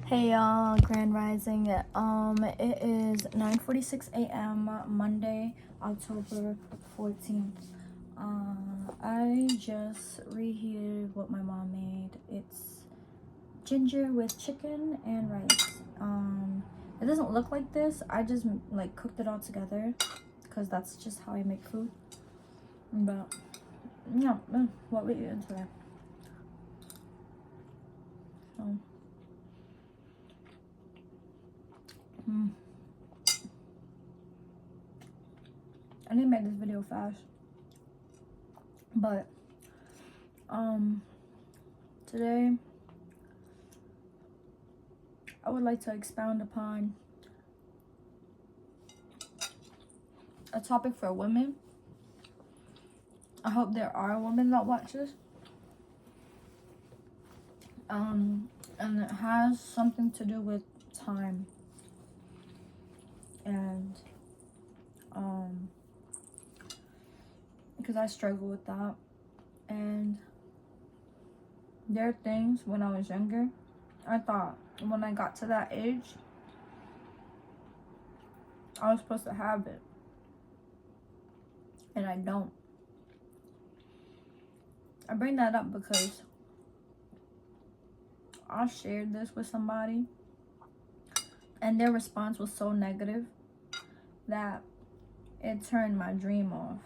Hey y'all, Grand Rising. It is 9:46 a.m. Monday, October 14th. I just reheated what my mom made. It's ginger with chicken and rice. It doesn't look like this. I just like cooked it all together because that's just how I make food. But yeah, what we eating today? So, I need to make this video fast, but today I would like to expound upon a topic for women. I hope there are women that watch this. And it has something to do with time. And because I struggle with that. And there are things when I was younger, I thought when I got to that age, I was supposed to have it. And I don't. I bring that up because I shared this with somebody and their response was so negative that it turned my dream off.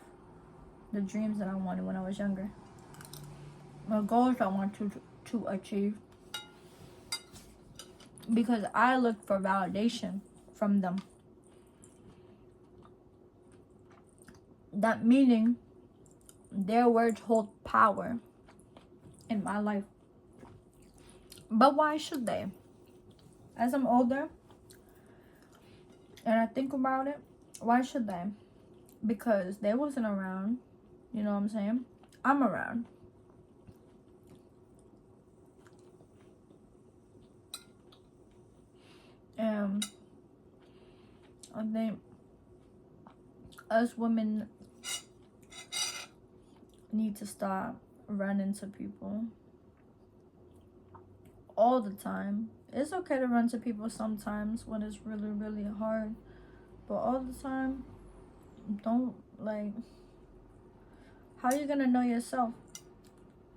The dreams that I wanted when I was younger. The goals I want to achieve. Because I looked for validation from them. That meaning their words hold power in my life. But why should they? As I'm older and I think about it, why should they? Because they wasn't around. You know what I'm saying? I'm around. And I think us women need to stop running to people all the time. It's okay to run to people sometimes when it's really, really hard. But all the time, don't, like, how are you gonna know yourself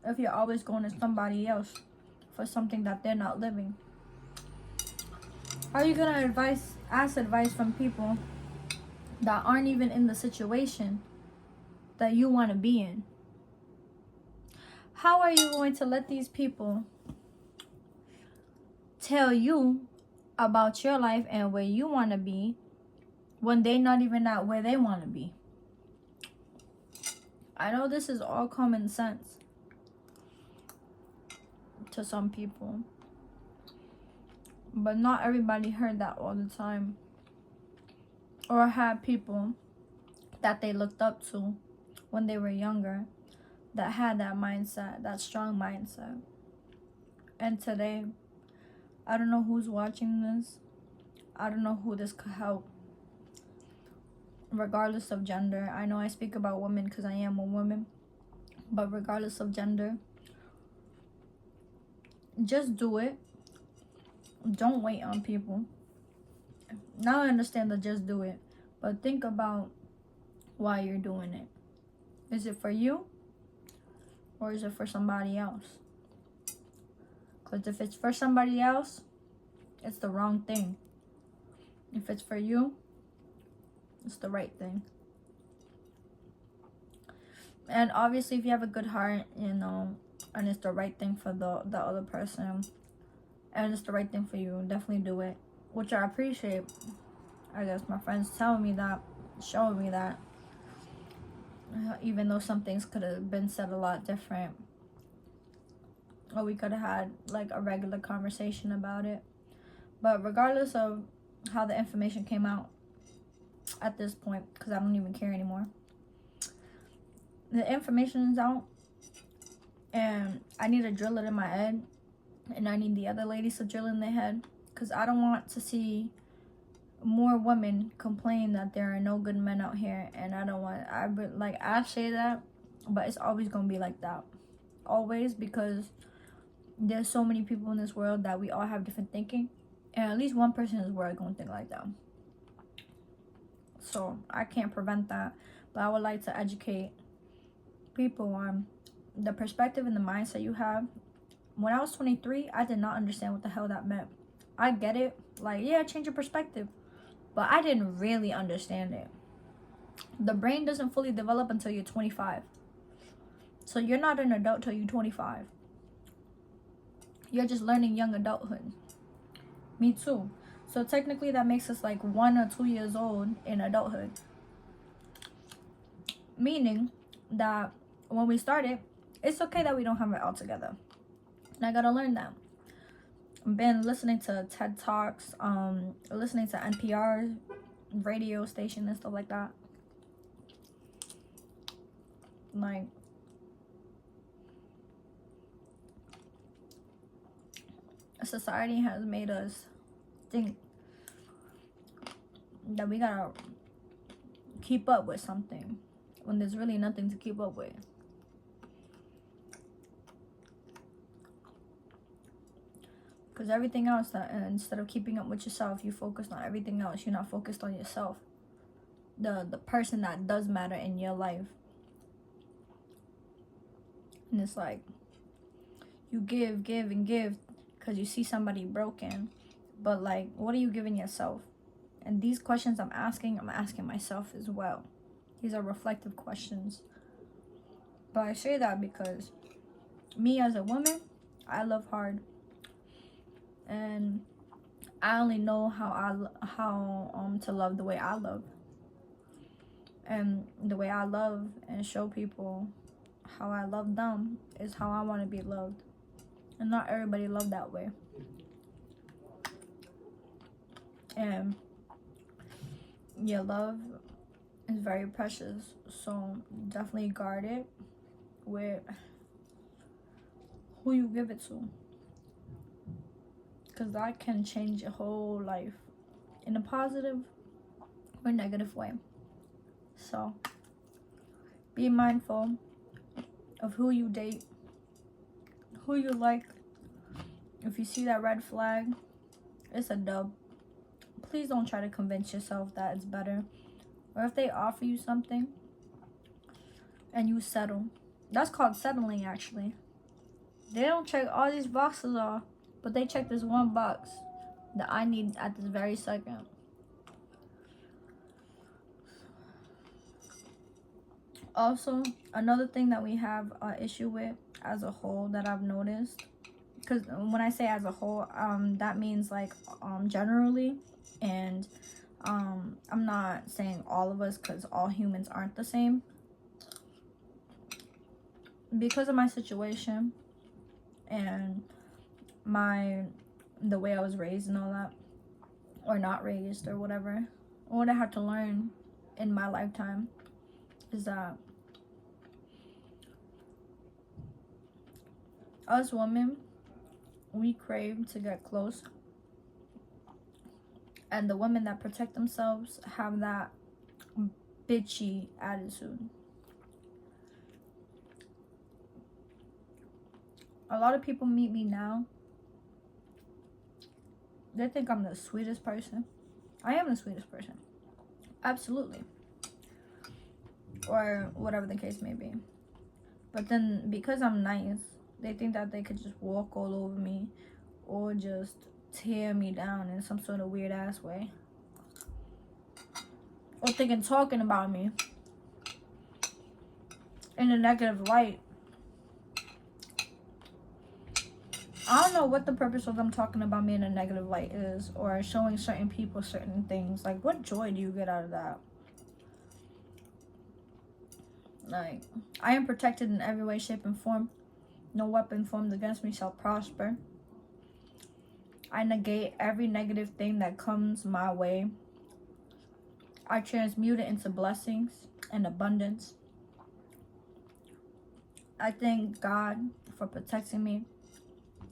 if you're always going to somebody else for something that they're not living? How are you gonna ask advice from people that aren't even in the situation that you want to be in? How are you going to let these people tell you about your life and where you want to be when they're not even at where they want to be? I know this is all common sense to some people, but not everybody heard that all the time or had people that they looked up to when they were younger that had that mindset, that strong mindset. And today, I don't know who's watching this. I don't know who this could help. Regardless of gender, I know I speak about women because I am a woman, but regardless of gender, just do it. Don't wait on people. Now I understand the just do it, but think about why you're doing it. Is it for you or is it for somebody else? Because if it's for somebody else, it's the wrong thing. If it's for you, it's the right thing. And obviously, if you have a good heart, you know, and it's the right thing for the other person, and it's the right thing for you, definitely do it. Which I appreciate. I guess my friends telling me that, showing me that. Even though some things could have been said a lot different. Or we could have had like a regular conversation about it. But regardless of how the information came out at this point, because I don't even care anymore, the information is out and I need to drill it in my head, and I need the other ladies to drill in their head, because I don't want to see more women complain that there are no good men out here. And I don't want, I say that, but it's always gonna be like that, always, because there's so many people in this world that we all have different thinking, and at least one person in this world gonna think like that. So I can't prevent that, but I would like to educate people on the perspective and the mindset you have. When I was 23, I did not understand what the hell that meant. I get it, like, yeah, change your perspective, but I didn't really understand it. The brain doesn't fully develop until you're 25. So you're not an adult till you're 25. You're just learning young adulthood. Me too. So technically that makes us like 1 or 2 years old in adulthood. Meaning that when we started, it's okay that we don't have it all together. And I gotta learn that. I've been listening to TED Talks, listening to NPR radio station and stuff like that. Like, society has made us think that we gotta keep up with something when there's really nothing to keep up with. Because everything else, that instead of keeping up with yourself, you focus on everything else. You're not focused on yourself, the person that does matter in your life. And it's like you give and give because you see somebody broken, but like, what are you giving yourself? And these questions I'm asking myself as well. These are reflective questions. But I say that because me as a woman, I love hard. And I only know how to love the way I love. And the way I love and show people how I love them is how I want to be loved. And not everybody loved that way. And your love is very precious. So definitely guard it with who you give it to. Because that can change your whole life in a positive or negative way. So be mindful of who you date, who you like. If you see that red flag, it's a dub. Please don't try to convince yourself that it's better. Or if they offer you something and you settle, that's called settling actually. They don't check all these boxes off, but they check this one box that I need at this very second. Also, another thing that we have an issue with as a whole that I've noticed, because when I say as a whole, that means like generally, and I'm not saying all of us because all humans aren't the same. Because of my situation and the way I was raised and all that, or not raised or whatever, what I had to learn in my lifetime is that us women, we crave to get close, and the women that protect themselves have that bitchy attitude. A lot of people meet me now, they think I'm the sweetest person. I am the sweetest person, absolutely, or whatever the case may be. But then because I'm nice, they think that they could just walk all over me or just tear me down in some sort of weird ass way, or thinking talking about me in a negative light. I don't know what the purpose of them talking about me in a negative light is, or showing certain people certain things. Like, what joy do you get out of that? Like, I am protected in every way, shape, and form. No weapon formed against me shall prosper. I negate every negative thing that comes my way. I transmute it into blessings and abundance. I thank God for protecting me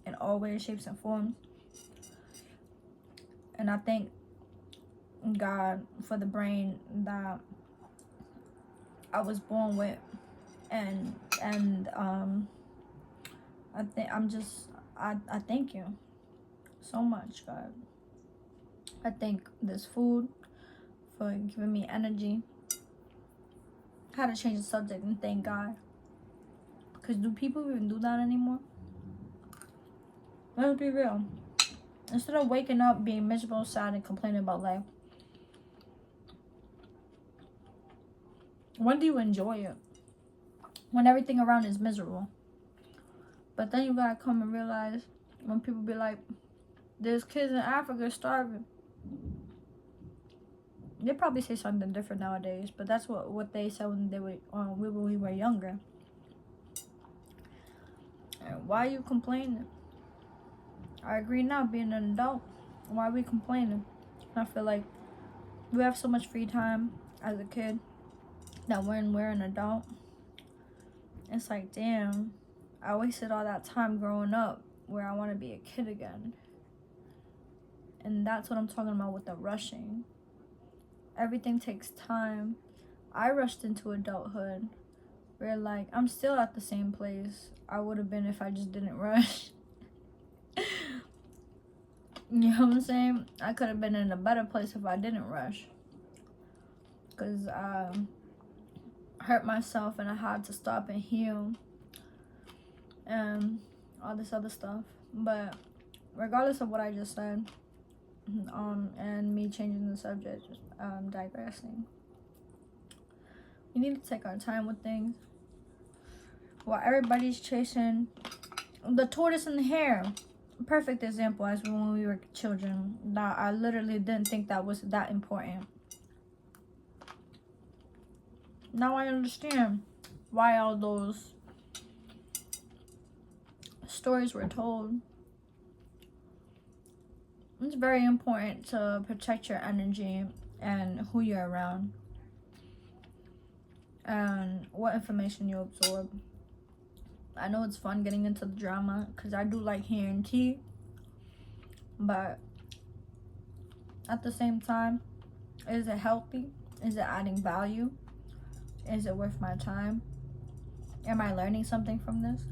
in all ways, shapes, and forms. And I thank God for the brain that I was born with. And I think I thank you so much, God. I thank this food for giving me energy. I had to change the subject and thank God. Because do people even do that anymore? Let's be real. Instead of waking up being miserable, sad, and complaining about life, when do you enjoy it? When everything around is miserable. But then you gotta come and realize when people be like, there's kids in Africa starving. They probably say something different nowadays, but that's what they said when they were when we were younger. And why are you complaining? I agree now, being an adult. Why are we complaining? I feel like we have so much free time as a kid that when we're an adult, it's like, damn, I wasted all that time growing up where I want to be a kid again. And that's what I'm talking about with the rushing. Everything takes time. I rushed into adulthood where, like, I'm still at the same place I would have been if I just didn't rush. You know what I'm saying? I could have been in a better place if I didn't rush. Because I hurt myself and I had to stop and heal. And all this other stuff. But regardless of what I just said, and me changing the subject, digressing. We need to take our time with things. While everybody's chasing the tortoise and the hare. Perfect example as when we were children. That I literally didn't think that was that important. Now I understand why all those stories were told. It's very important to protect your energy and who you're around and what information you absorb. I know it's fun getting into the drama because I do like hearing tea, but at the same time, is it healthy? Is it adding value? Is it worth my time? Am I learning something from this?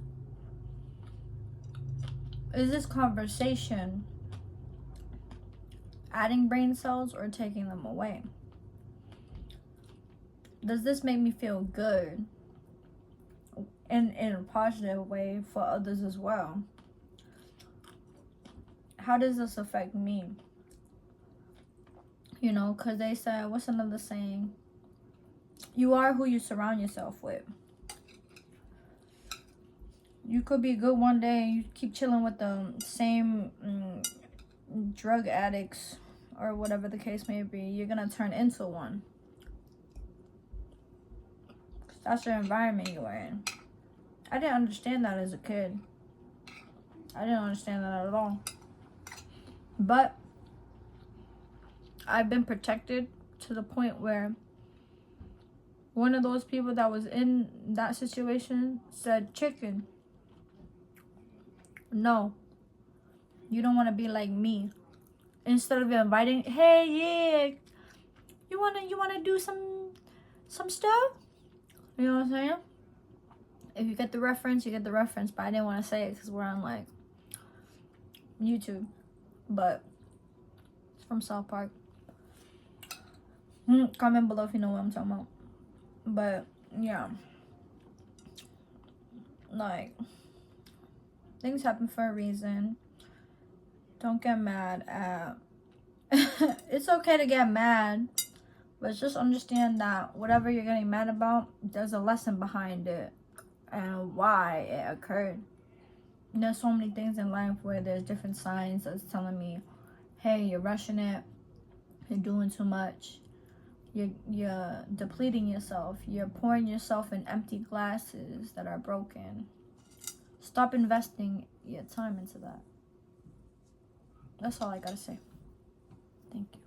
Is this conversation adding brain cells or taking them away? Does this make me feel good in a positive way for others as well? How does this affect me? You know, because they said, what's another saying? You are who you surround yourself with. You could be good one day and you keep chilling with the same drug addicts or whatever the case may be. You're going to turn into one. That's your environment you're in. I didn't understand that as a kid. I didn't understand that at all. But I've been protected to the point where one of those people that was in that situation said, chicken, no, you don't want to be like me. Instead of inviting, hey, yeah, you wanna do some stuff? You know what I'm saying? If you get the reference, you get the reference. But I didn't want to say it because we're on like YouTube. But it's from South Park. Comment below if you know what I'm talking about. But yeah, like, things happen for a reason. Don't get mad at it's okay to get mad, but just understand that whatever you're getting mad about, there's a lesson behind it and why it occurred. And there's so many things in life where there's different signs that's telling me, hey, you're rushing it, you're doing too much, you're depleting yourself, you're pouring yourself in empty glasses that are broken. Stop investing your time into that. That's all I gotta say. Thank you.